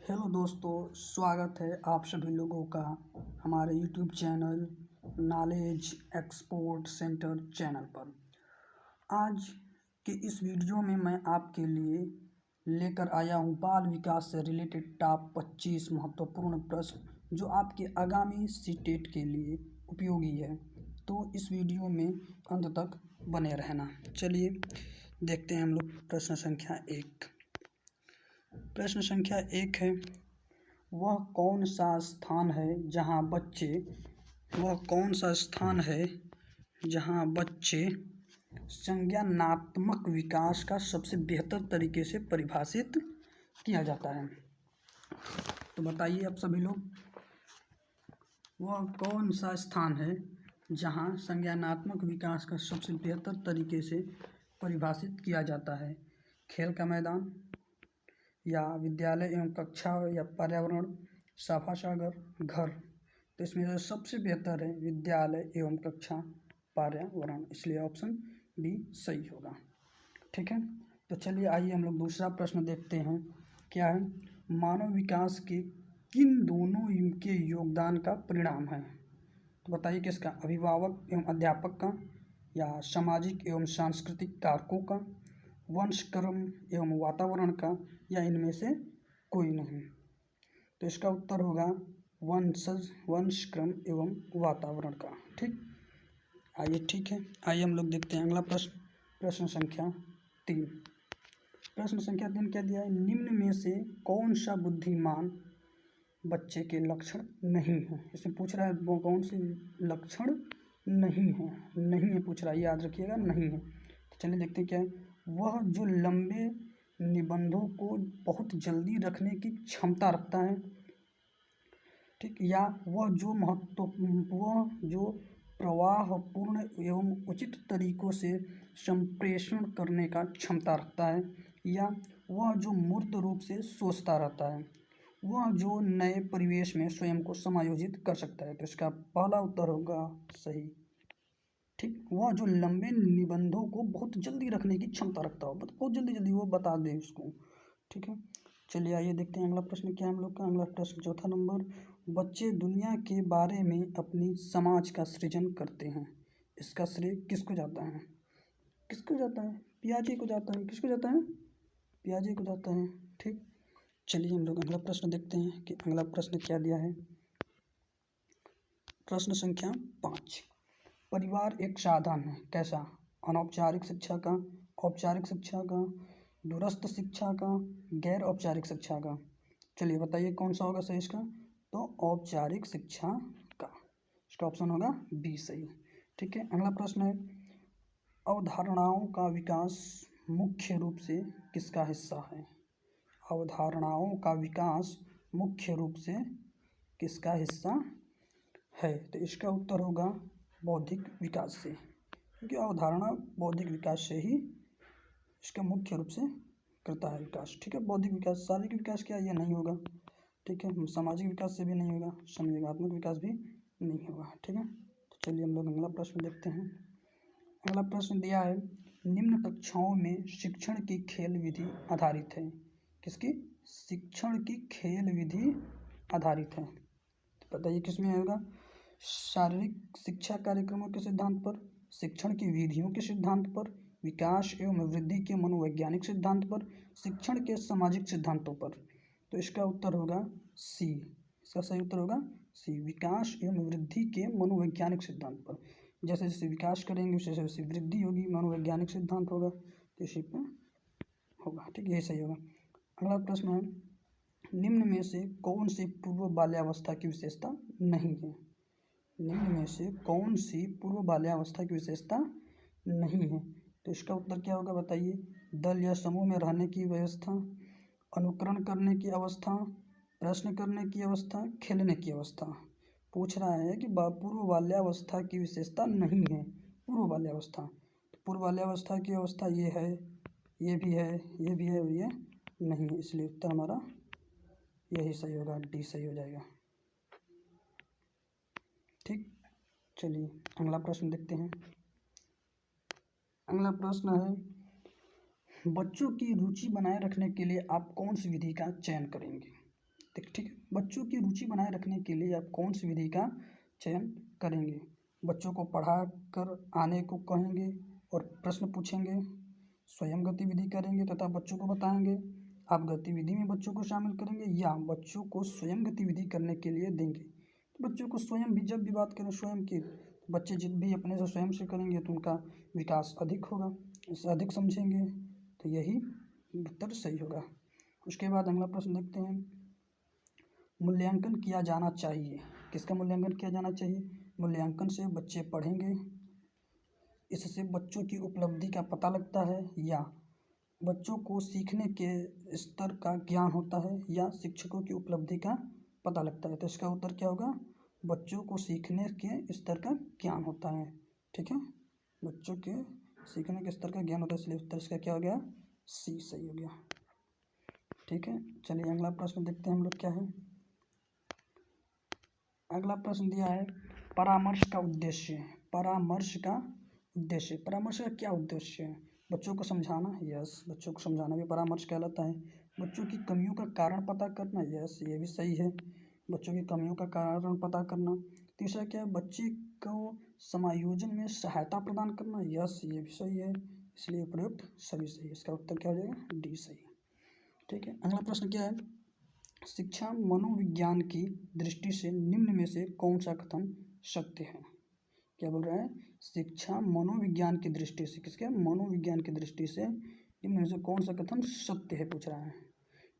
Hello दोस्तों, स्वागत है आप सभी लोगों का हमारे YouTube channel knowledge export centre channel पर। आज के इस वीडियो में मैं आपके लिए लेकर आया हूं बाल विकास से रिलेटेड टॉप 25 महत्वपूर्ण प्रश्न जो आपके आगामी सीटेट के लिए उपयोगी है। तो इस वीडियो में अंत तक बने रहना। चलिए देखते हैं हम लोग प्रश्न संख्या 1। प्रश्न संख्या 1 है, वह कौन सा स्थान है जहाँ बच्चे संज्ञानात्मक विकास का सबसे बेहतर तरीके से परिभाषित किया जाता है। तो बताइए आप सभी लोग, वह कौन सा स्थान है जहाँ संज्ञानात्मक विकास का सबसे बेहतर तरीके से परिभाषित किया जाता है? खेल का मैदान, या विद्यालय एवं कक्षा, या पर्यावरण, सफा सागर, घर। तो इसमें जो सबसे बेहतर है विद्यालय एवं कक्षा पर्यावरण, इसलिए ऑप्शन बी सही होगा। ठीक है, तो चलिए आइए हम लोग दूसरा प्रश्न देखते हैं। क्या है? मानव विकास के किन दोनों के योगदान का परिणाम है? तो बताइए किसका? अभिभावक एवं अध्यापक का, या सामाजिक एवं सांस्कृतिक कारकों का, वंशक्रम एवं वातावरण का, या इनमें से कोई नहीं? तो इसका उत्तर होगा वंशक्रम एवं वातावरण का। ठीक है, आइए हम लोग देखते हैं अगला प्रश्न। प्रश्न संख्या 3। प्रश्न संख्या 3 क्या दिया है? निम्न में से कौन सा बुद्धिमान बच्चे के लक्षण नहीं है? इसमें पूछ रहा है वो कौन से लक्षण नहीं है पूछ रहा है, याद रखिएगा, नहीं है। तो चलिए देखते हैं क्या है। वह जो लंबे निबंधों को बहुत जल्दी रखने की क्षमता रखता है, ठीक, या वह जो प्रवाहपूर्ण एवं उचित तरीकों से संप्रेषण करने का क्षमता रखता है, या वह जो मूर्त रूप से सोचता रहता है, वह जो नए परिवेश में स्वयं को समायोजित कर सकता है। तो इसका पहला उत्तर होगा सही। ठीक, वह जो लंबे निबंधों को बहुत जल्दी रखने की क्षमता रखता हो, बहुत जल्दी वो बता दे उसको। ठीक है, चलिए आइए देखते हैं अगला प्रश्न क्या है हम लोग का। अगला प्रश्न चौथा नंबर, बच्चे दुनिया के बारे में अपनी समाज का सृजन करते हैं, इसका श्रेय किसको जाता है? पियाजे को जाता है। किसको जाता है? पियाजे को जाता है। ठीक, चलिए हम लोग अगला प्रश्न देखते हैं कि अगला प्रश्न क्या दिया है। प्रश्न संख्या 5। परिवार एक साधन है, कैसा? अनौपचारिक शिक्षा का, औपचारिक शिक्षा का, दूरस्थ शिक्षा का, गैर औपचारिक शिक्षा का। चलिए बताइए कौन सा होगा सही इसका? तो औपचारिक शिक्षा का, इसका ऑप्शन होगा बी सही। ठीक है, अगला प्रश्न है, अवधारणाओं का विकास मुख्य रूप से किसका हिस्सा है? अवधारणाओं का विकास मुख्य रूप से किसका हिस्सा है? तो इसका उत्तर होगा बौद्धिक विकास से, क्योंकि अवधारणा बौद्धिक विकास से ही इसका मुख्य रूप से करता है विकास। ठीक है, बौद्धिक विकास, शारीरिक विकास क्या ये नहीं होगा। ठीक है, सामाजिक विकास से भी नहीं होगा, संवेगात्मक विकास भी नहीं होगा। ठीक है, तो चलिए हम लोग अगला प्रश्न देखते हैं। अगला प्रश्न दिया है, निम्न कक्षाओं में शिक्षण की खेल विधि आधारित है, किसकी? शिक्षण की खेल विधि आधारित है। तो बताइए किसमें होगा? शारीरिक शिक्षा कार्यक्रमों के सिद्धांत पर, शिक्षण की विधियों के सिद्धांत पर, विकास एवं वृद्धि के मनोवैज्ञानिक सिद्धांत पर, शिक्षण के सामाजिक सिद्धांतों पर। तो इसका उत्तर होगा सी। इसका सही उत्तर होगा सी, विकास एवं वृद्धि के मनोवैज्ञानिक सिद्धांत पर। जैसे जैसे विकास करेंगे वैसे वैसे वृद्धि होगी, मनोवैज्ञानिक सिद्धांत होगा, तो इसी पे होगा। ठीक, यही सही होगा। अगला प्रश्न है, निम्न में से कौन सी पूर्व बाल्यावस्था की विशेषता नहीं है? निम्न में से कौन सी पूर्व बाल्यावस्था की विशेषता नहीं है? तो इसका उत्तर क्या होगा बताइए? दल या समूह में रहने की व्यवस्था, अनुकरण करने की अवस्था, प्रश्न करने की अवस्था, खेलने की अवस्था। पूछ रहा है कि पूर्व बाल्यावस्था की विशेषता नहीं है। पूर्व बाल्यावस्था, तो पूर्व बाल्यावस्था की अवस्था ये है, ये भी है, ये भी है और ये नहीं है, इसलिए उत्तर हमारा यही सही होगा, डी सही हो जाएगा। ठीक, चलिए अगला प्रश्न देखते हैं। अगला प्रश्न है, बच्चों की रुचि बनाए रखने के लिए आप कौन सी विधि का चयन करेंगे? ठीक है। बच्चों की रुचि बनाए रखने के लिए आप कौन सी विधि का चयन करेंगे? बच्चों को पढ़ा कर आने को कहेंगे और प्रश्न पूछेंगे, स्वयं गतिविधि करेंगे तथा बच्चों को बताएंगे, आप गतिविधि में बच्चों को शामिल करेंगे या बच्चों को स्वयं गतिविधि करने के लिए देंगे? तो बच्चों को स्वयं भी, जब भी बात करें स्वयं की, बच्चे जिद भी अपने से स्वयं से करेंगे तो उनका विकास अधिक होगा, इससे अधिक समझेंगे, तो यही उत्तर सही होगा। उसके बाद अगला प्रश्न देखते हैं, मूल्यांकन किया जाना चाहिए। किसका मूल्यांकन किया जाना चाहिए? मूल्यांकन से बच्चे पढ़ेंगे, इससे बच्चों की उपलब्धि का पता लगता है, या बच्चों को सीखने के स्तर का ज्ञान होता है, या शिक्षकों की उपलब्धि का पता लगता है। तो इसका उत्तर क्या होगा? बच्चों को सीखने के स्तर का ज्ञान होता है। ठीक है, बच्चों के सीखने के स्तर का ज्ञान होता है, इसलिए उत्तर इसका क्या हो गया? सी सही हो गया। ठीक है, चलिए अगला प्रश्न देखते हैं हम लोग क्या है। अगला प्रश्न दिया है, परामर्श का उद्देश्य। परामर्श का उद्देश्य, परामर्श का क्या उद्देश्य है? बच्चों को समझाना, यस, बच्चों को समझाना भी परामर्श कहलाता है। बच्चों की कमियों का कारण पता करना, यस, ये भी सही है, बच्चों की कमियों का कारण पता करना। तीसरा क्या है? बच्चे को समायोजन में सहायता प्रदान करना, यस, ये भी सही है, इसलिए प्रयुक्त सभी सही। इसका उत्तर क्या हो जाएगा? डी सही। ठीक है, अगला प्रश्न क्या है, शिक्षा मनोविज्ञान की दृष्टि से निम्न में से कौन सा कथन सत्य है? क्या बोल रहा है? शिक्षा मनोविज्ञान की दृष्टि से, किसके? मनोविज्ञान की दृष्टि से निम्न में से कौन सा कथन सत्य है पूछ रहा है,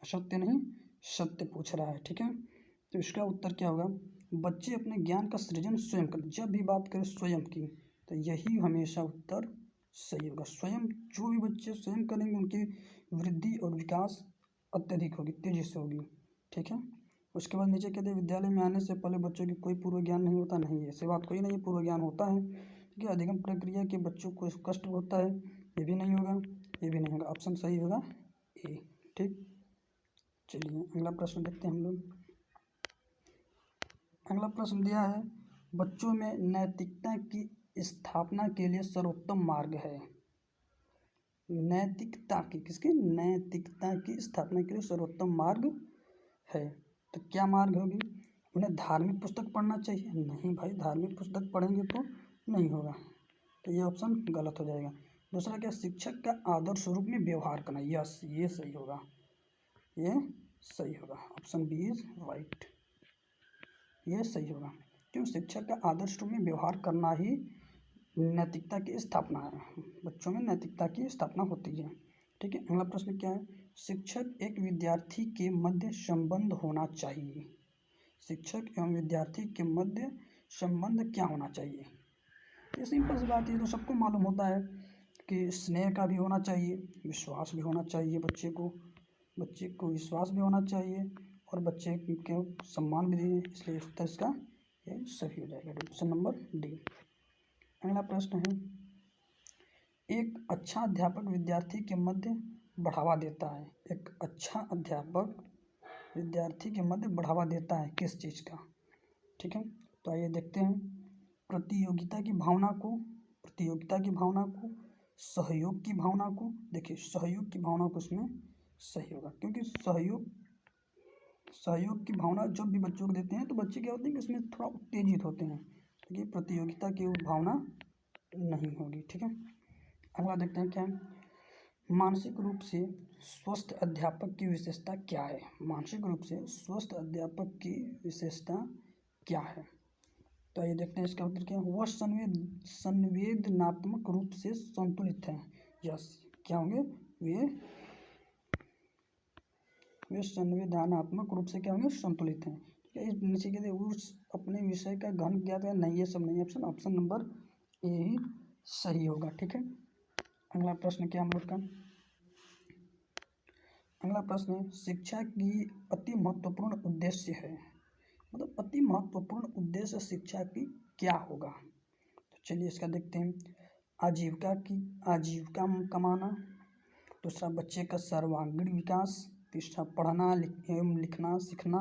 असत्य नहीं, सत्य पूछ रहा है। ठीक है, तो इसका उत्तर क्या होगा? बच्चे अपने ज्ञान का सृजन स्वयं करें। जब भी बात करें स्वयं की, तो यही हमेशा उत्तर सही होगा। स्वयं, जो भी बच्चे स्वयं करेंगे उनकी वृद्धि और विकास अत्यधिक होगी, तेजी से होगी। ठीक है, उसके बाद नीचे कहते हैं, विद्यालय में आने से पहले बच्चों की कोई पूर्व ज्ञान नहीं होता। नहीं, ऐसी बात कोई नहीं है, पूर्व ज्ञान होता है। ठीक है, अधिगम प्रक्रिया के बच्चों को कष्ट होता है, ये भी नहीं होगा, ये भी नहीं होगा, ऑप्शन सही होगा ए। ठीक, चलिए अगला प्रश्न देखते हैं हम लोग। अगला प्रश्न दिया है, बच्चों में नैतिकता की स्थापना के लिए सर्वोत्तम मार्ग है। नैतिकता की, किसकी? नैतिकता की स्थापना के लिए सर्वोत्तम मार्ग है, तो क्या मार्ग होगी? उन्हें धार्मिक पुस्तक पढ़ना चाहिए। नहीं भाई, धार्मिक पुस्तक पढ़ेंगे तो नहीं होगा, तो ये ऑप्शन गलत हो जाएगा। दूसरा क्या? शिक्षक का आदर्श रूप में व्यवहार करना, यस, ये सही होगा, ये सही होगा, ऑप्शन बी इज राइट, ये सही होगा। क्यों? शिक्षक का आदर्श रूप में व्यवहार करना ही नैतिकता की स्थापना है, बच्चों में नैतिकता की स्थापना होती है। ठीक है, अगला प्रश्न क्या है, शिक्षक एक विद्यार्थी के मध्य संबंध होना चाहिए। शिक्षक एवं विद्यार्थी के मध्य संबंध क्या होना चाहिए? ये सिंपल सी बात है, तो सबको मालूम होता है कि स्नेह का भी होना चाहिए, विश्वास भी होना चाहिए, बच्चे को विश्वास भी होना चाहिए और बच्चे के सम्मान भी दें, इसलिए उत्तर इसका ये सही हो जाएगा, ऑप्शन नंबर डी। अगला प्रश्न है, एक अच्छा अध्यापक विद्यार्थी के मध्य बढ़ावा देता है। एक अच्छा अध्यापक विद्यार्थी के मध्य बढ़ावा देता है किस चीज़ का? ठीक है, तो आइए देखते हैं, प्रतियोगिता की भावना को, सहयोग की भावना को। देखिए, सहयोग की भावना को इसमें सही होगा, क्योंकि सहयोग की भावना जब भी बच्चों को देते हैं तो बच्चे क्या होते हैं कि उसमें थोड़ा उत्तेजित होते हैं, तो ये प्रतियोगिता की भावना नहीं होगी। ठीक है, अगला देखते हैं क्या है, मानसिक रूप से स्वस्थ अध्यापक की विशेषता क्या है? मानसिक रूप से स्वस्थ अध्यापक की विशेषता क्या है? तो ये देखते हैं इसका उत्तर क्या है, वह संवेदनात्मक रूप से संतुलित है। यस, क्या होंगे? वे संवेदनात्मक रूप से क्या होंगे? संतुलित हैं। ठीक है, इस नीचे कहते हैं, उस अपने विषय का गहन ज्ञात है। नहीं, ये सब नहीं, ऑप्शन नंबर ए ही सही होगा। ठीक है, अगला प्रश्न क्या हम लोग का? अगला प्रश्न है, शिक्षा की अति महत्वपूर्ण उद्देश्य है, मतलब अति महत्वपूर्ण उद्देश्य शिक्षा की क्या होगा? तो चलिए इसका देखते हैं, आजीविका कमाना। दूसरा, बच्चे का सर्वांगीण विकास। तीसरा, पढ़ना एवं लिखना सीखना,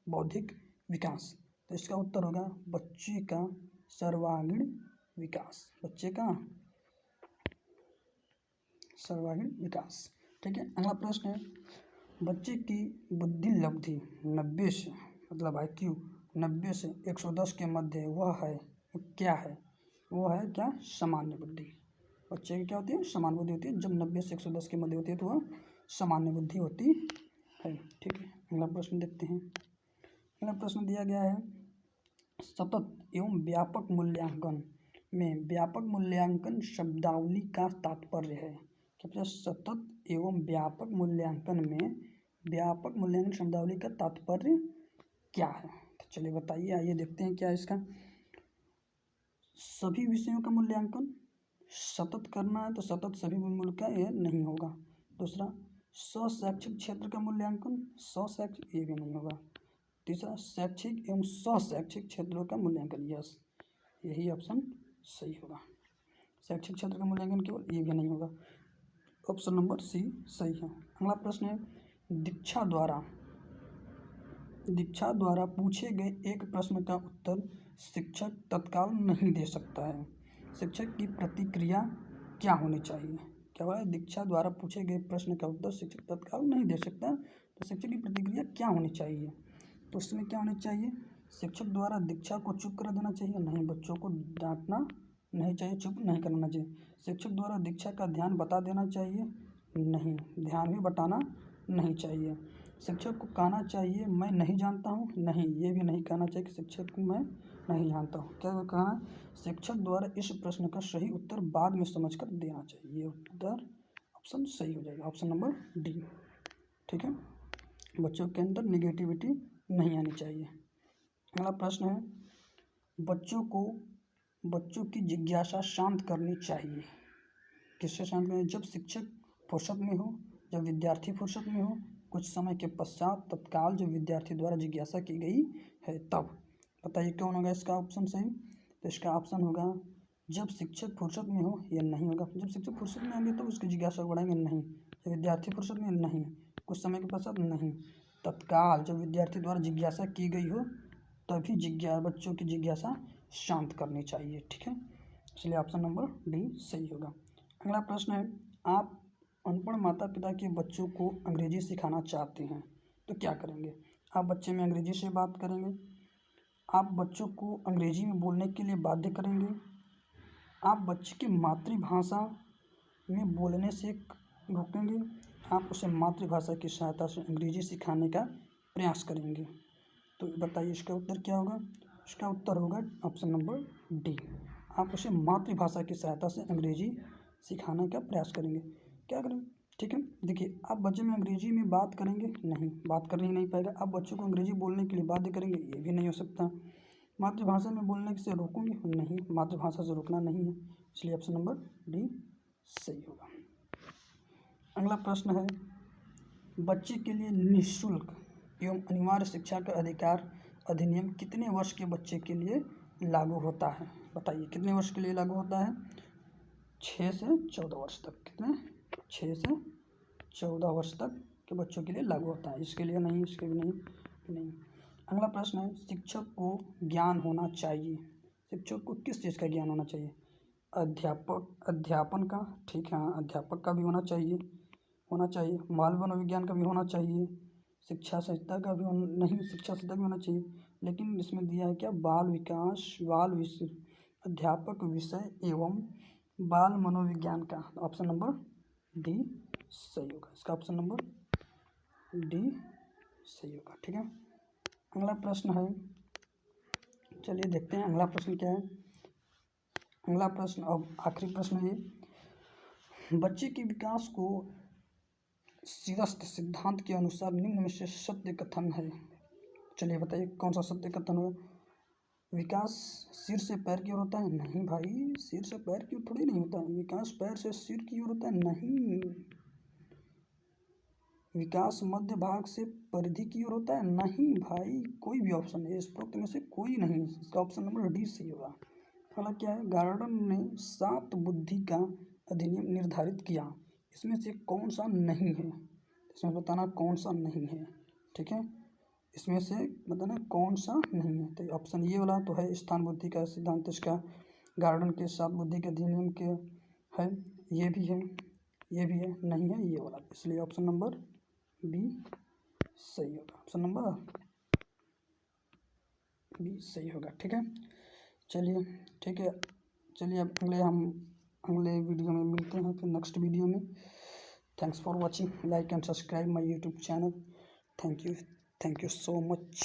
बौद्धिक विकास। तो इसका उत्तर होगा बच्चे का सर्वांगीण विकास, बच्चे का सर्वांगीण विकास। ठीक है, अगला प्रश्न है, बच्चे की बुद्धि लब्धि 90 से मतलब IQ 90 से 110 के मध्य है, वह है क्या है? वो है क्या? सामान्य बुद्धि। बच्चे की क्या होती है? सामान्य बुद्धि होती है। जब 90 से 110 के मध्य होती है तो वह सामान्य बुद्धि होती है। ठीक है, अगला प्रश्न देखते हैं। अगला प्रश्न दिया गया है, सतत एवं व्यापक मूल्यांकन में व्यापक मूल्यांकन शब्दावली का तात्पर्य है। क्या? सतत एवं व्यापक मूल्यांकन में व्यापक मूल्यांकन शब्दावली का तात्पर्य क्या है? तो चलिए बताइए, आइए देखते हैं क्या है इसका। सभी विषयों का मूल्यांकन सतत करना है तो सतत सभी मूल्य का ये नहीं होगा। दूसरा, स्वशैक्षिक क्षेत्र का मूल्यांकन स्वशैक्षिक, ये भी नहीं होगा। तीसरा, शैक्षिक एवं स्वशैक्षिक क्षेत्रों का मूल्यांकन, यस यही ऑप्शन सही होगा। शैक्षिक क्षेत्र का मूल्यांकन केवल, ये भी नहीं होगा। ऑप्शन नंबर सी सही है। अगला प्रश्न है, दीक्षा द्वारा पूछे गए एक प्रश्न का उत्तर शिक्षक तत्काल नहीं दे सकता है। शिक्षक की प्रतिक्रिया क्या होनी चाहिए? क्या हुआ है? दीक्षा द्वारा पूछे गए प्रश्न का उत्तर शिक्षक तत्काल नहीं दे सकता, तो शिक्षक की प्रतिक्रिया क्या होनी चाहिए? तो उसमें क्या होनी चाहिए? शिक्षक द्वारा दीक्षा को चुप कर देना चाहिए, नहीं बच्चों को डांटना नहीं चाहिए, चुप नहीं करना चाहिए। शिक्षक द्वारा दीक्षा का ध्यान बता देना चाहिए, नहीं ध्यान भी बताना नहीं चाहिए। शिक्षक को कहना चाहिए मैं नहीं जानता हूँ, नहीं ये भी नहीं कहना चाहिए कि शिक्षक को मैं नहीं जानता हूँ। क्या कहना? शिक्षक द्वारा इस प्रश्न का सही उत्तर बाद में समझकर देना चाहिए। ये उत्तर ऑप्शन सही हो जाएगा, ऑप्शन नंबर डी। ठीक है, बच्चों के अंदर निगेटिविटी नहीं आनी चाहिए। अगला प्रश्न है, बच्चों की जिज्ञासा शांत करनी चाहिए। किससे शांत करनी? जब शिक्षक फुर्सत में हो, जब विद्यार्थी फुर्सत में हो, कुछ समय के पश्चात, तत्काल जब विद्यार्थी द्वारा जिज्ञासा की गई है तब। बताइए कौन होगा इसका ऑप्शन सही? तो इसका ऑप्शन होगा जब शिक्षक फुर्सत में हो, ये नहीं होगा। जब शिक्षक फुर्सत में होंगे तो उसकी जिज्ञासा बढ़ाएंगे, नहीं। जब विद्यार्थी फुर्सत में, नहीं। कुछ समय के पश्चात, नहीं। तत्काल जब विद्यार्थी द्वारा जिज्ञासा की गई हो तभी बच्चों की जिज्ञासा शांत करनी चाहिए। ठीक है, इसलिए ऑप्शन नंबर डी सही होगा। अगला प्रश्न है, आप अनपढ़ माता पिता के बच्चों को अंग्रेजी सिखाना चाहते हैं तो क्या करेंगे? आप बच्चे में अंग्रेजी से बात करेंगे, आप बच्चों को अंग्रेजी में बोलने के लिए बाध्य करेंगे, आप बच्चे की मातृभाषा में बोलने से रोकेंगे, आप उसे मातृभाषा की सहायता से अंग्रेजी सिखाने का प्रयास करेंगे। तो बताइए इसका उत्तर क्या होगा? इसका उत्तर होगा ऑप्शन नंबर डी, आप उसे मातृभाषा की सहायता से अंग्रेजी सिखाने का प्रयास करेंगे। क्या करेंगे? ठीक है, देखिए आप बच्चे में अंग्रेजी में बात करेंगे, नहीं, बात कर ही नहीं पाएगा। आप बच्चों को अंग्रेजी बोलने के लिए बाध्य करेंगे, ये भी नहीं हो सकता। मातृभाषा में बोलने से रोकोगे, नहीं, मातृभाषा से रोकना नहीं है, इसलिए ऑप्शन नंबर डी सही होगा। अगला प्रश्न है, बच्चे के लिए निःशुल्क एवं अनिवार्य शिक्षा का अधिकार अधिनियम कितने वर्ष के बच्चे के लिए लागू होता है? बताइए कितने वर्ष के लिए लागू होता है? 6 से 14 वर्ष तक। कितने? 6 से 14 वर्ष तक के बच्चों के लिए लागू होता है, इसके लिए नहीं, इसके भी नहीं। अगला प्रश्न है, शिक्षक को ज्ञान होना चाहिए। शिक्षक को किस चीज़ का ज्ञान होना चाहिए? अध्यापन का, ठीक है, अध्यापक का भी होना चाहिए, बाल मनोविज्ञान का भी होना चाहिए, शिक्षा संहिता का भी नहीं, शिक्षा संहिता भी होना चाहिए, लेकिन इसमें दिया है क्या? बाल विकास, बाल विषय, अध्यापक विषय एवं बाल मनोविज्ञान का। ऑप्शन नंबर डी सही होगा, इसका ऑप्शन नंबर डी सही होगा। ठीक है, अगला प्रश्न है, चलिए देखते हैं अगला प्रश्न क्या है। अगला प्रश्न अब आखिरी प्रश्न है, बच्चे के विकास को सिरस्थ सिद्धांत के अनुसार निम्न में से सत्य कथन है। चलिए बताइए कौन सा सत्य कथन होगा? विकास सिर से पैर की ओर होता है, नहीं भाई, सिर से पैर की ओर थोड़ी नहीं होता है। विकास पैर से सिर की ओर होता है, नहीं। विकास मध्य भाग से परिधि की ओर होता है, नहीं भाई, कोई भी ऑप्शन है, इस उपरोक्त में से कोई नहीं, इसका ऑप्शन नंबर डी सही होगा। अगला क्या है, गार्डन ने 7 बुद्धि का अधिनियम निर्धारित किया, इसमें से कौन सा नहीं है? इसमें बताना कौन सा नहीं है। ठीक है, इसमें से बताना कौन सा नहीं है। तो ऑप्शन ये वाला तो है, स्थान बुद्धि का सिद्धांत इसका गार्डन के 7 बुद्धि के अधिनियम के है, ये भी है, ये भी है, नहीं है ये वाला, इसलिए ऑप्शन नंबर बी सही होगा, ऑप्शन नंबर बी सही होगा। ठीक है, चलिए ठीक है, चलिए अब अगले वीडियो में मिलते हैं फिर नेक्स्ट वीडियो में। Thanks for watching, like and subscribe my YouTube channel. Thank you so much.